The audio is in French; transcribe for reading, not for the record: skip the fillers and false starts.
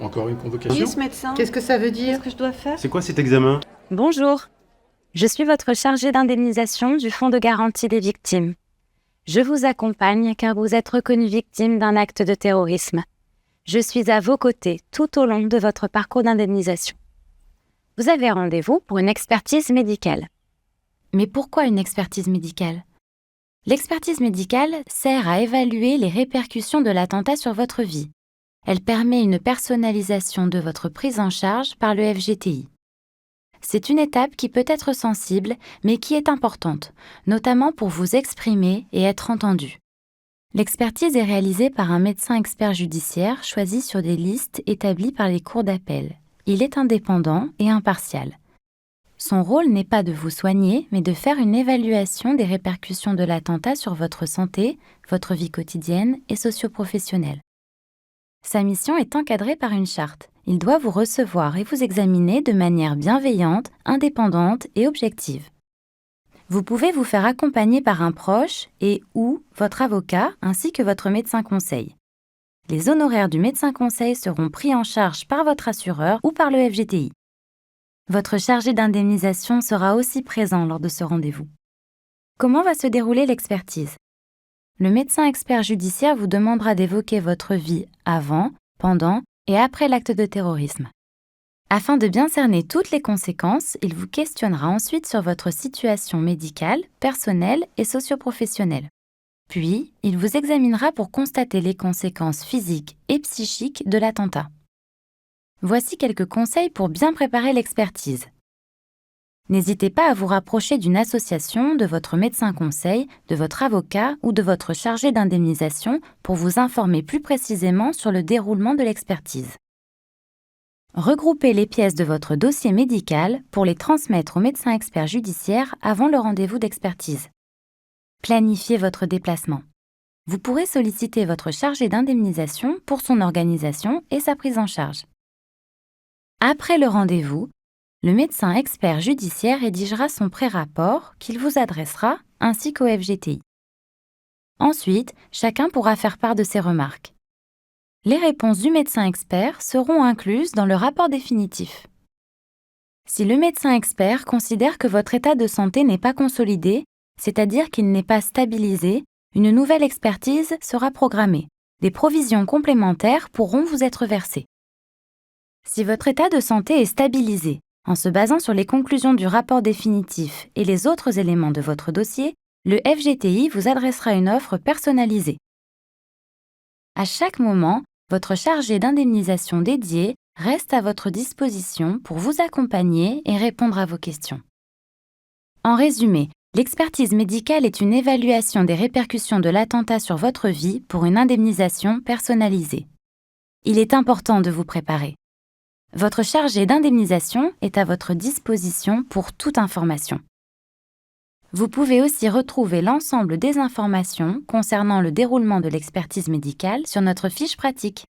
Encore une convocation? Ce médecin, Qu'est-ce que ça veut dire? qu'est-ce que je dois faire? C'est quoi cet examen? Bonjour, je suis votre chargée d'indemnisation du Fonds de garantie des victimes. Je vous accompagne car vous êtes reconnue victime d'un acte de terrorisme. Je suis à vos côtés tout au long de votre parcours d'indemnisation. Vous avez rendez-vous pour une expertise médicale. Mais pourquoi une expertise médicale? L'expertise médicale sert à évaluer les répercussions de l'attentat sur votre vie. Elle permet une personnalisation de votre prise en charge par le FGTI. C'est une étape qui peut être sensible, mais qui est importante, notamment pour vous exprimer et être entendu. L'expertise est réalisée par un médecin expert judiciaire choisi sur des listes établies par les cours d'appel. Il est indépendant et impartial. Son rôle n'est pas de vous soigner, mais de faire une évaluation des répercussions de l'attentat sur votre santé, votre vie quotidienne et socio-professionnelle. Sa mission est encadrée par une charte. Il doit vous recevoir et vous examiner de manière bienveillante, indépendante et objective. Vous pouvez vous faire accompagner par un proche et/ou votre avocat ainsi que votre médecin conseil. Les honoraires du médecin conseil seront pris en charge par votre assureur ou par le FGTI. Votre chargé d'indemnisation sera aussi présent lors de ce rendez-vous. Comment va se dérouler l'expertise? Le médecin expert judiciaire vous demandera d'évoquer votre vie avant, pendant et après l'acte de terrorisme. Afin de bien cerner toutes les conséquences, il vous questionnera ensuite sur votre situation médicale, personnelle et socio-professionnelle. Puis, il vous examinera pour constater les conséquences physiques et psychiques de l'attentat. Voici quelques conseils pour bien préparer l'expertise. N'hésitez pas à vous rapprocher d'une association, de votre médecin conseil, de votre avocat ou de votre chargé d'indemnisation pour vous informer plus précisément sur le déroulement de l'expertise. Regroupez les pièces de votre dossier médical pour les transmettre au médecin expert judiciaire avant le rendez-vous d'expertise. Planifiez votre déplacement. Vous pourrez solliciter votre chargé d'indemnisation pour son organisation et sa prise en charge. Après le rendez-vous, le médecin expert judiciaire rédigera son pré-rapport qu'il vous adressera ainsi qu'au FGTI. Ensuite, chacun pourra faire part de ses remarques. Les réponses du médecin expert seront incluses dans le rapport définitif. Si le médecin expert considère que votre état de santé n'est pas consolidé, c'est-à-dire qu'il n'est pas stabilisé, une nouvelle expertise sera programmée. Des provisions complémentaires pourront vous être versées. Si votre état de santé est stabilisé, en se basant sur les conclusions du rapport définitif et les autres éléments de votre dossier, le FGTI vous adressera une offre personnalisée. À chaque moment, votre chargé d'indemnisation dédié reste à votre disposition pour vous accompagner et répondre à vos questions. En résumé, l'expertise médicale est une évaluation des répercussions de l'attentat sur votre vie pour une indemnisation personnalisée. Il est important de vous préparer. Votre chargé d'indemnisation est à votre disposition pour toute information. Vous pouvez aussi retrouver l'ensemble des informations concernant le déroulement de l'expertise médicale sur notre fiche pratique.